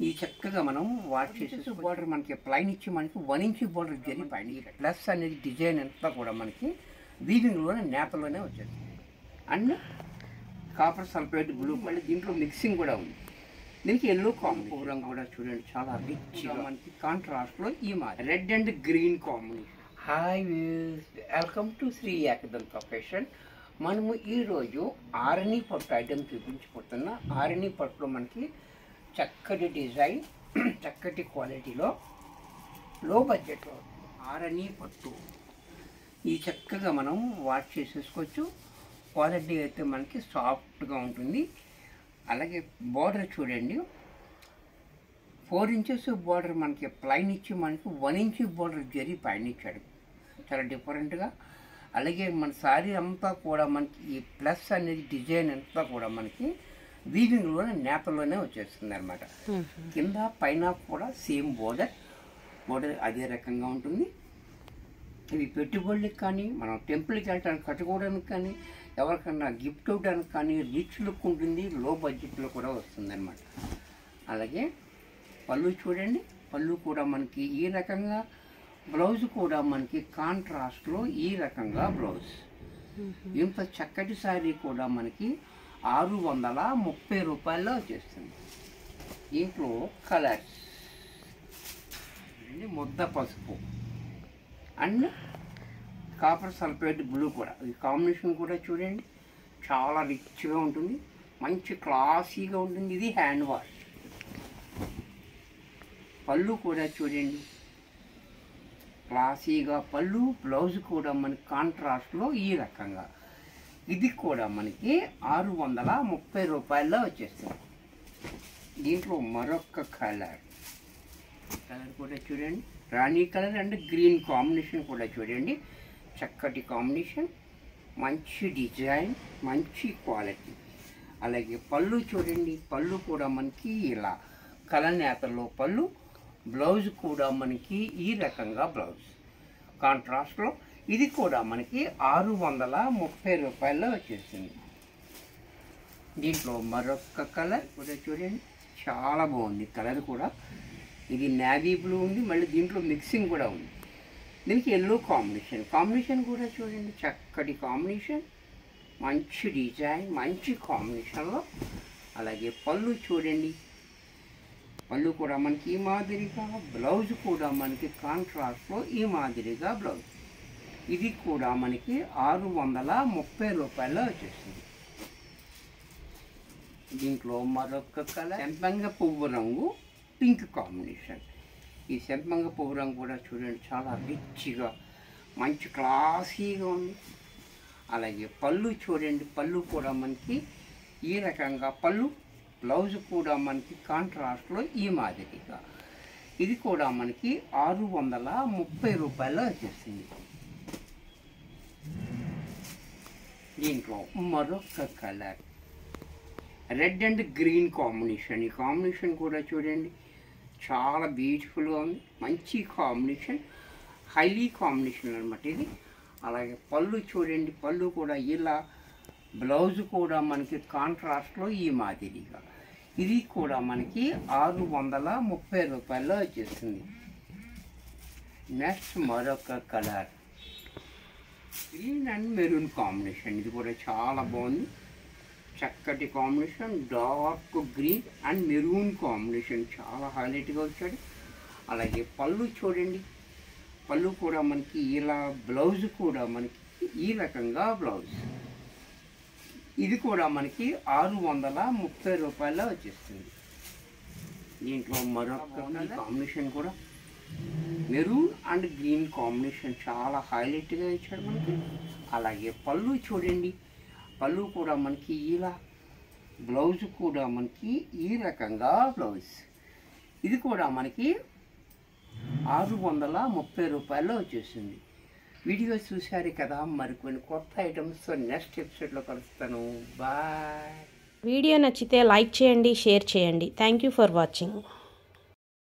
ఈ చక్కగా మనం వాష్ చేసేసి బార్డర్ మనకి ప్లైన్ ఇచ్చి మనకి 1 ఇంచ్ బార్డర్ జరిగి పైన ప్లస్ అనేది డిజైన్ అంతా కూడా మనకి వీవింగ్లోనే నేతలోనే వచ్చేస్తుంది. అండ్ కాపర్ సల్ఫేట్ బ్లూ మళ్ళీ దీంట్లో మిక్సింగ్ కూడా ఉంది. దీనికి ఎల్లో కాంబినేషన్ కూడా చూడండి చాలా రిచ్గా మనకి కాంట్రాస్ట్లో ఈ red and green combination. Hi welcome to Shri Ekadanta fashion. మనము ఈరోజు ఆరణి పట్టు ఐటమ్ చూపించిపోతున్న ఆరణి పట్టులో మనకి చక్కటి డిజైన్ చక్కటి క్వాలిటీలో లో బడ్జెట్లో ఆరణి పట్టు ఈ చక్కగా మనం వాష్ చేసేసుకోవచ్చు. క్వాలిటీ అయితే మనకి సాఫ్ట్గా ఉంటుంది. అలాగే బార్డర్ చూడండి 4 ఇంచెస్ బార్డర్ మనకి ప్లైన్ ఇచ్చి మనకి 1 ఇంచ్ బార్డర్ జరి పైన ఇచ్చాడు చాలా డిఫరెంట్గా. అలాగే మన శారీ అంతా కూడా మనకి ఈ ప్లస్ అనేది డిజైన్ అంతా కూడా మనకి వీవింగ్లోనే నేతలోనే వచ్చేస్తుంది అనమాట. కింద పైన కూడా సేమ్ బోర్డర్ అదే రకంగా ఉంటుంది. ఇవి పెట్టుబడులకు కానీ మనం టెంపుల్కి వెళ్ళడానికి కట్టుకోవడానికి కానీ ఎవరికన్నా గిఫ్ట్ ఇవ్వడానికి కానీ రిచ్ లుక్ ఉంటుంది. లో బడ్జెట్లో కూడా వస్తుంది అనమాట. అలాగే పళ్ళు చూడండి, పళ్ళు కూడా మనకి ఈ రకంగా, బ్లౌజ్ కూడా మనకి కాంట్రాస్ట్లో ఈ రకంగా బ్లౌజ్. ఇంత చక్కటి శారీ కూడా మనకి 630 రూపాయల్లో వచ్చేస్తుంది. దీంట్లో కలర్స్ ముద్ద పసుపు అండ్ కాపర్ సల్ఫేట్ బ్లూ కూడా ఈ కాంబినేషన్ కూడా చూడండి చాలా రిచ్గా ఉంటుంది, మంచి క్లాసీగా ఉంటుంది. ఇది హ్యాండ్ వాష్. పళ్ళు కూడా చూడండి క్లాసీగా పళ్ళు, బ్లౌజ్ కూడా మనకి కాంట్రాస్ట్లో ఈ రకంగా. ఇది కూడా మనకి 630 రూపాయల్లో వచ్చేస్తుంది. దీంట్లో మరొక కలర్ కూడా చూడండి రాణి కలర్ అండ్ గ్రీన్ కాంబినేషన్ కూడా చూడండి చక్కటి కాంబినేషన్, మంచి డిజైన్, మంచి క్వాలిటీ. అలాగే పళ్ళు చూడండి, పళ్ళు కూడా మనకి ఇలా కలర్ నేతల్లో పళ్ళు, బ్లౌజ్ కూడా మనకి ఈ రకంగా బ్లౌజ్ కాంట్రాస్ట్లో. ఇది కూడా మనకి 630 రూపాయల్లో వచ్చేసింది. దీంట్లో మరొక కలర్ కూడా చూడండి చాలా బాగుంది కలర్ కూడా. ఇది నేవీ బ్లూ ఉంది, మళ్ళీ దీంట్లో మిక్సింగ్ కూడా ఉంది. దీనికి ఎల్లో కాంబినేషన్ కూడా చూడండి చక్కటి కాంబినేషన్, మంచి డిజైన్, మంచి కాంబినేషన్లో. అలాగే పళ్ళు చూడండి, పళ్ళు కూడా మనకి ఈ మాదిరిగా, బ్లౌజ్ కూడా మనకి కాంట్రాస్ట్లో ఈ మాదిరిగా బ్లౌజ్. ఇది కూడా మనకి 630 రూపాయల్లో వచ్చేస్తుంది. దీంట్లో మరొక కలర్ సెంపంగ పువ్వు రంగు పింక్ కాంబినేషన్. ఈ సెంపంగ పువ్వు రంగు కూడా చూడండి చాలా రిచ్గా, మంచి క్లాసీగా ఉంది. అలాగే పళ్ళు చూడండి, పళ్ళు కూడా మనకి ఈ రకంగా పళ్ళు, బ్లౌజ్ కూడా మనకి కాంట్రాస్ట్లో ఈ మాదిరిగా. ఇది కూడా మనకి 630 రూపాయల్లో వచ్చేసింది. దీంట్లో మరొక colour red and green combination. ఈ కాంబినేషన్ కూడా చూడండి చాలా బ్యూటిఫుల్గా ఉంది, మంచి కాంబినేషన్, హైలీ కాంబినేషన్ అనమాట ఇది. అలాగే పళ్ళు చూడండి, పళ్ళు కూడా ఇలా, బ్లౌజ్ కూడా మనకి కాంట్రాస్ట్లో ఈ మాదిరిగా. ఇది కూడా మనకి 630 రూపాయల్లో వచ్చేస్తుంది. నెక్స్ట్ మరొక colour green and maroon combination. ఇది కూడా చాలా బాగుంది, చక్కటి combination, dark green and maroon combination చాలా హైలైట్గా వచ్చాడు. అలాగే పళ్ళు చూడండి, పళ్ళు కూడా మనకి ఇలా, బ్లౌజ్ కూడా మనకి ఈ రకంగా బ్లౌజ్. ఇది కూడా మనకి 630 రూపాయల్లో వచ్చేస్తుంది. దీంట్లో మరొక కాంబినేషన్ కూడా మెరూన్ అండ్ గ్రీన్ కాంబినేషన్ చాలా హైలైట్గా ఇచ్చాడు మనకి. అలాగే పళ్ళు చూడండి, పళ్ళు కూడా మనకి ఇలా, బ్లౌజ్ కూడా మనకి ఈ రకంగా బ్లౌజ్. ఇది కూడా మనకి 630 రూపాయల్లో వచ్చేసింది. వీడియో చూశారు కదా, మరికొన్ని కొత్త ఐటమ్స్ నెక్స్ట్ ఎపిసోడ్లో కలుస్తాను. బాయ్. వీడియో నచ్చితే లైక్ చేయండి, షేర్ చేయండి. Thank you for watching.